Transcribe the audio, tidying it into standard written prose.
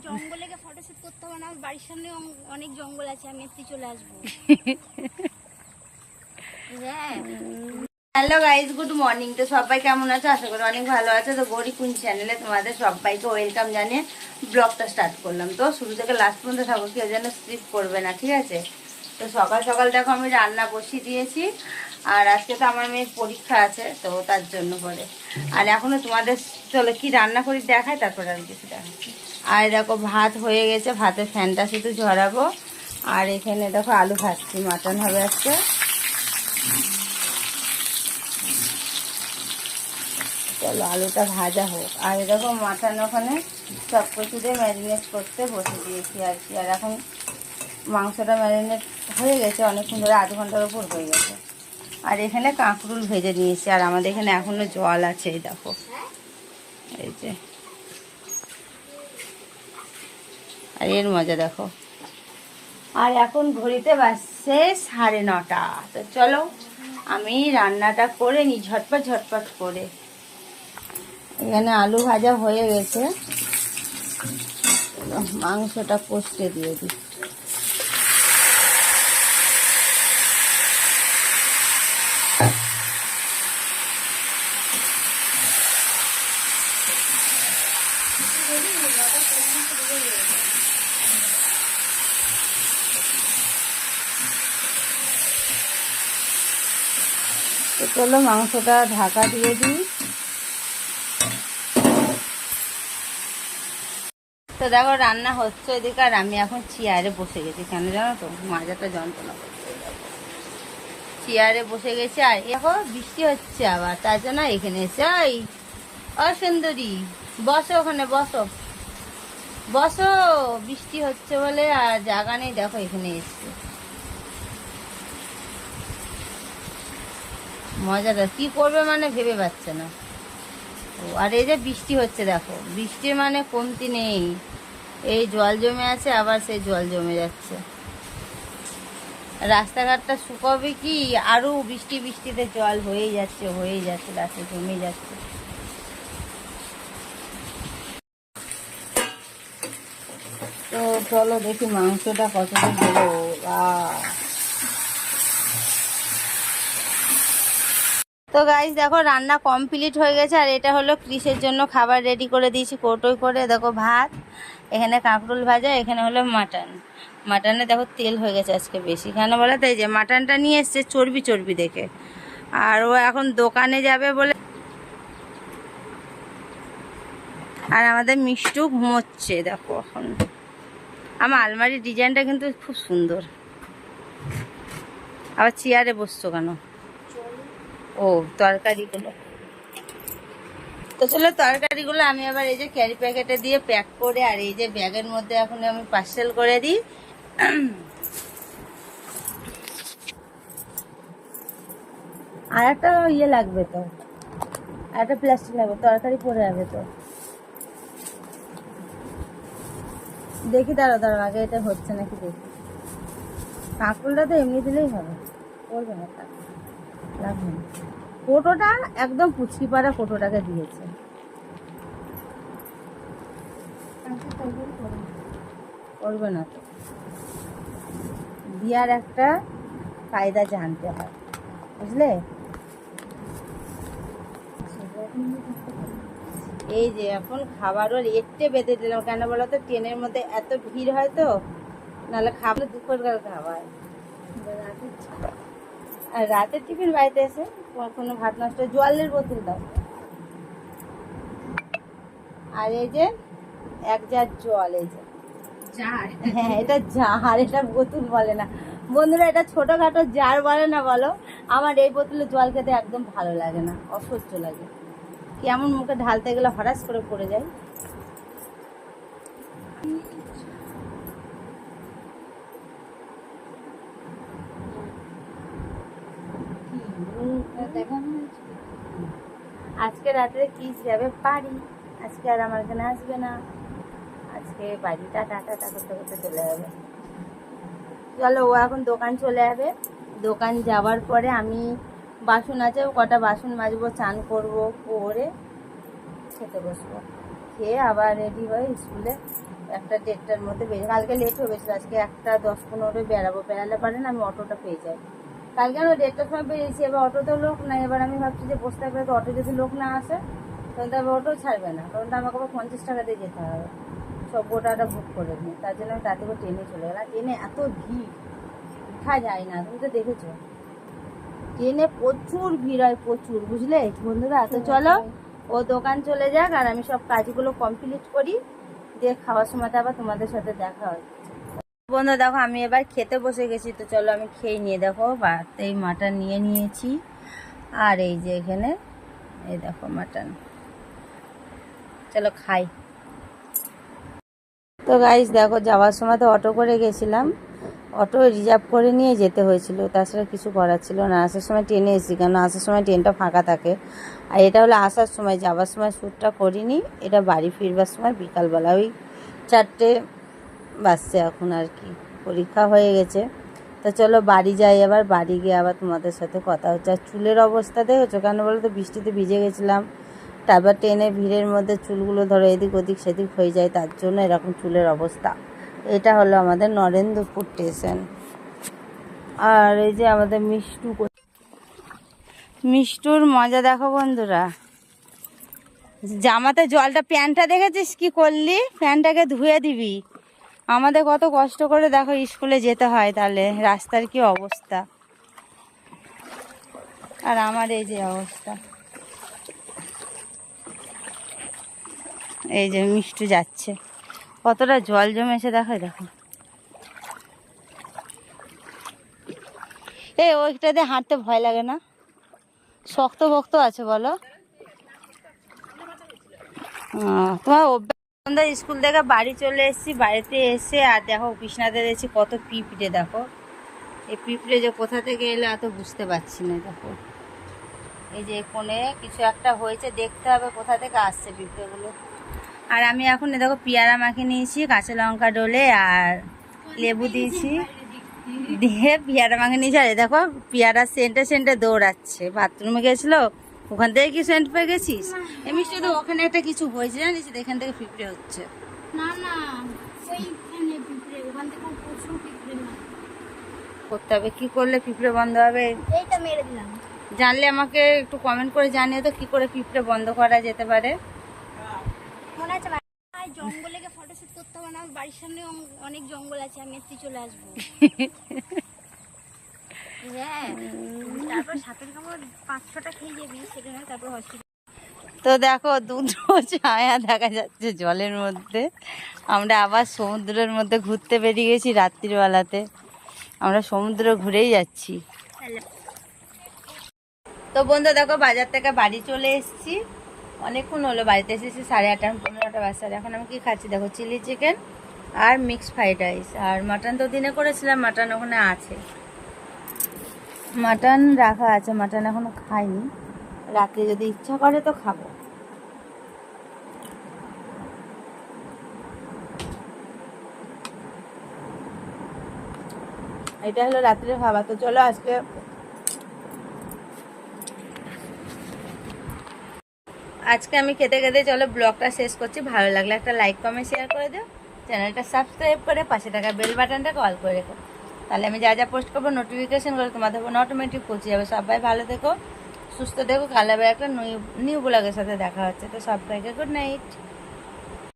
জঙ্গলে গিয়ে ফটোশুট করতে হবে না, আমার বাড়ির সামনে অনেক জঙ্গল আছে, আমি একটু চলে আসবো। হ্যাঁ। Hello guys, good morning. তো সবাই কেমন আছো? আশা করি অনেক ভালো আছে। তো গৌরী কুইন চ্যানেলে তোমাদের সবাইকে ওয়েলকাম জানিয়ে ব্লগটা স্টার্ট করলাম। তো শুরু থেকে লাস্ট পর্যন্ত থাকো, কেউ যেন স্কিপ করবে না, ঠিক আছে? তো সকাল সকাল দেখো আমি রান্না বসিয়ে দিয়েছি, আর আজকে তো আমার মেয়ের পরীক্ষা আছে, তো তার জন্য করে। আর এখনো তোমাদের চলো কি রান্না করি দেখায়, তারপরে আর কিছু দেখাচ্ছি। আর দেখো ভাত হয়ে গেছে, ভাতের ফ্যানটা শুধু ঝরাবো। আর এখানে দেখো আলু ভাজছি, মাটন হবে আজকে। চলো আলুটা ভাজা হোক। আর এরকম মাটন ওখানে সব কিছু দিয়ে ম্যারিনেট করতে বসে দিয়েছি আর কি। আর এখন মাংসটা ম্যারিনেট হয়ে গেছে অনেকক্ষণ ধরে, আধ ঘন্টার উপর হয়ে গেছে। আর এখানে কাঁকরুল ভেজে নিয়েছি, আর আমাদের এখানে এখনো জল আছে, এই দেখো, এই যে। আর এর মজা দেখো। আর এখন ঘড়িতে বাজছে 9:30। তো চলো আমি রান্নাটা করে নিই ঝটপট ঝটপট করে। এখানে আলু ভাজা হয়ে গেছে, মাংসটা কষতে দিয়ে দিই। তো চলো মাংসটা ঢাকা দিয়ে দিই। তো দেখো রান্না হচ্ছে এদিকে, আর আমি এখন চেয়ারে বসে গেছি। কেন জানো তো? মাজাটা যন্ত্রণা করছে। চেয়ারে বসে গেছি, আর এখন বৃষ্টি হচ্ছে আবার, তার জন্য এখানে এসে ওই অসুন্দরী বসো, ওখানে বসো বসো। বৃষ্টি হচ্ছে বলে আর জায়গা নেই, দেখো এখানে এসছে। মজাটা কি করবে মানে ভেবে পাচ্ছে না। আর এই যে বৃষ্টি হচ্ছে দেখো, বৃষ্টির মানে কমতি নেই। এই জল জমে আছে, আবার সেই জল জমে যাচ্ছে। রাস্তাঘাটটা শুকাবে কি, আরো বৃষ্টিতে জল হয়েই যাচ্ছে, রাস্তা জমে যাচ্ছে। তো চলো দেখি মাংসটা কতদিন দেবো। তো গাইস দেখো রান্না কমপ্লিট হয়ে গেছে, আর এটা হলো ক্রিসের জন্য খাবার রেডি করে দিয়েছি কৌটোয় করে। দেখো ভাত, এখানে কাঁকরোল ভাজা, এখানে হলো মাটন। মাটনে দেখো তেল হয়ে গেছে আজকে বেশি, কেন বলে তাই যে মাটনটা নিয়ে এসছে চর্বি চর্বি দেখে। আর ও এখন দোকানে যাবে বলে। আর আমাদের মিষ্টু ঘুমোচ্ছে দেখো এখন। আমার আলমারির ডিজাইনটা কিন্তু খুব সুন্দর। আবার চেয়ারে বসছো কেন? ও তরকারিগুলো, তো চলো তরকারিগুলো আমি আবার এই যে ক্যারি প্যাকেটে দিয়ে প্যাক করে, আর এই যে ব্যাগের মধ্যে এখন আমি পার্সেল করে দিই। আর একটা ইয়ে লাগবে তো, আর একটা প্লাস্টিক লাগবে, তরকারি পড়ে যাবে তো। দেখি দাঁড়াও আগে এটা হচ্ছে নাকি দেখি। কাঁকরোলটা তো এমনি দিলেই হবে, করবে না লাগবে না। কোটোটা একদম পুচকি পাড়া কোটোটাকে দিয়েছে। করবে না তো, দিয়ার একটা কায়দা জানতে হয়, বুঝলে? এই যে এখন খাবারও রেটে বেঁধে দিলাম, কেন বলো তো? ট্রেনের মধ্যে এত ভিড় হয় তো, নাহলে খাবার দুপুরকার খাবার। আর রাতের টিফিন বাড়িতে এসে কোনো ভাত নষ্ট, জলের বোতল দাও। আর এই যে 1 জার জল, এই যে হ্যাঁ এটা জার, এটা বোতল বলে না বন্ধুরা, এটা ছোটখাটো জার বলে না বলো। আমার এই বোতলে জল খেতে একদম ভালো লাগে না, অসহ্য লাগে। কেমন মুখে ঢালতে গেলে হঠাৎ করে পড়ে যায়। আজকে রাত্রে কি যাবে বাড়ি, আজকে আর আমার এখানে আসবে না, আজকে বাড়িটা টাটা করতে করতে চলে যাবে। চলো ও এখন দোকান চলে যাবে, দোকান যাওয়ার পরে আমি বাসন আছে কটা বাসন মাজবো, চান করবো, করে খেতে বসবো। খেয়ে আবার রেডি হয়ে স্কুলে 1:30টার মধ্যে বেরিয়ে, কালকে লেট হয়ে গেছিলো, আজকে 1:10-15 বেরাবো, বেরালে পারে না আমি অটোটা পেয়ে যাই। কালকে আমরা 1:30টার সময় বেরিয়েছি, এবার অটোতেও লোক নাই। এবার আমি ভাবছি যে বসতে পারে, তো অটো যদি লোক না আসে তখন তো অটো ছাড়বে না, তখন তো আমাকে আবার 50 টাকা দিয়ে যেতে হবে, সব গোটাটা বুক করে নিই। তার জন্য আমি তাতে করে ট্রেনে চলে গেলাম। ট্রেনে এত ভিড়, উঠা যায় না, তুমি তো দেখেছো ট্রেনে প্রচুর ভিড় হয়, প্রচুর, বুঝলে বন্ধুরা। তো চলো ও দোকান চলে যাক আর আমি সব কাজগুলো কমপ্লিট করি, দিয়ে খাওয়ার সময়টা আবার তোমাদের সাথে দেখা হয়। বন্ধু দেখো আমি এবার খেতে বসে গেছি, তো চলো আমি খেয়ে নিয়ে, দেখো এই মাটন নিয়ে নিয়েছি, আর এই যে এখানে এই দেখো মাটন, চলো খাই। তো গাইস দেখো যাওয়ার সময় তো অটো করে গেছিলাম, অটো রিজার্ভ করে নিয়ে যেতে হয়েছিল, তাছাড়া কিছু করার ছিল না। আসার সময় ট্রেনে এসেছি, কারণ আসার সময় ট্রেনটা ফাঁকা থাকে। আর এটা হলো আসার সময়, যাওয়ার সময় শ্যুটটা করিনি, এটা বাড়ি ফিরবার সময় বিকালবেলা ওই 4টে বাজছে এখন আর কি, পরীক্ষা হয়ে গেছে। তো চলো বাড়ি যাই, এবার বাড়ি গিয়ে আবার তোমাদের সাথে কথা হচ্ছে। আর চুলের অবস্থা দেখেছো, কেন বলো তো, বৃষ্টিতে ভিজে গেছিলাম, তারপর ট্রেনে ভিড়ের মধ্যে চুলগুলো ধরো এদিক ওদিক সেদিক হয়ে যায়, তার জন্য এরকম চুলের অবস্থা। এটা হলো আমাদের নরেন্দ্রপুর স্টেশন। আর এই যে আমাদের মিষ্টুর মজা দেখো বন্ধুরা, জামাতে জলটা, প্যান্টটা দেখেছিস কি করলি, প্যান্টটাকে ধুয়ে দিবি। আমাদের কত কষ্ট করে দেখো স্কুলে যেতে হয়, তাহলে রাস্তার কি অবস্থা, আর আমার এই যে অবস্থা। এই যে মিষ্টু যাচ্ছে, কতটা জল জমেছে দেখো, দেখো এই ওইটাতে হাঁটতে ভয় লাগে না, শক্ত বক্ত আছে বলো। তোমার অভ্যাস। স্কুল থেকে বাড়ি চলে এসেছি, বাড়িতে এসে আর দেখো কৃষ্ণাতে দেখছি কত পিঁপড়ে, দেখো এই পিঁপড়ে যে কোথা থেকে এলো এত বুঝতে পারছি না। দেখো এই যে কোণে কিছু একটা হয়েছে, দেখতে হবে কোথা থেকে আসছে পিঁপড়েগুলো। আর আমি এখন দেখো পেয়ারা মাখিয়ে নিয়েছি, কাঁচা লঙ্কা ডলে আর লেবু দিয়েছি, দিয়ে পেয়ারা মাখিয়ে নিয়েছি। আর দেখো পেয়ারা সেন্টে দৌড়াচ্ছে, বাথরুমে গেছিলো, ওখান থেকে কি সেন্ট পেয়ে গেছিস? এমনি শুধু ওখানে একটা কিছু হয়েছে জানিস, এখান থেকে পিঁপড়ে হচ্ছে। না না, ওইখানে পিঁপড়ে, ওখান থেকে প্রচুর পিঁপড়ে না করতে হবে, কি করলে পিঁপড়ে বন্ধ হবে? এইটা মেরে দিলাম। জানলে আমাকে একটু কমেন্ট করে জানিয়ে তো, কি করে পিঁপড়ে বন্ধ করা যেতে পারে। মনে আছে জঙ্গলে গিয়ে ফটোশুট করতে হবে না, বাড়ির সামনে অনেক জঙ্গল আছে, আমি এতে চলে আসবো। হ্যাঁ, তারপর সাপের কামড় 5-6টা খেয়ে যাবি, সেটা নয়, তারপর হসপিটাল। তো দেখো দুটো ছায়া দেখা যাচ্ছে জলের মধ্যে, আমরা আবার সমুদ্রের মধ্যে ঘুরতে বেরিয়ে গেছি রাত্রিবেলাতে, আমরা সমুদ্র ঘুরেই যাচ্ছি। তো বন্ধু দেখো বাজার থেকে বাড়ি চলে এসেছি, অনেকক্ষণ হলো বাড়িতে এসেছি, 8:30-15টা বাজছে। এখন আমি কি খাচ্ছি দেখো, চিলি চিকেন আর মিক্সড ফ্রাইড রাইস, আর মাটন তো দিনে করেছিলাম, মাটন ওখানে আছে, মাটন রাখা আছে, মাটন এখনো খাইনি, রাত্রে যদি ইচ্ছা করে তো খাবো। এটা হলো রাত্রের খাবার। তো চলো আজকে আমি খেতে খেতে চলো ব্লগটা শেষ করছি। ভালো লাগলে একটা লাইক কমেন্ট শেয়ার করে দিও, চ্যানেলটা সাবস্ক্রাইব করে পাশে থাকা বেল বাটনটা কল করে রেখো, তাহলে আমি যা যা পোস্ট করবো নোটিফিকেশন করে তোমাদের ফোনে অটোমেটিক পৌঁছে যাবে। সবাই ভালো থেকো, সুস্থ থেকো, কাল আবার একটা নিউ ব্লগের সাথে দেখা হচ্ছে। তো সবাইকে গুড নাইট।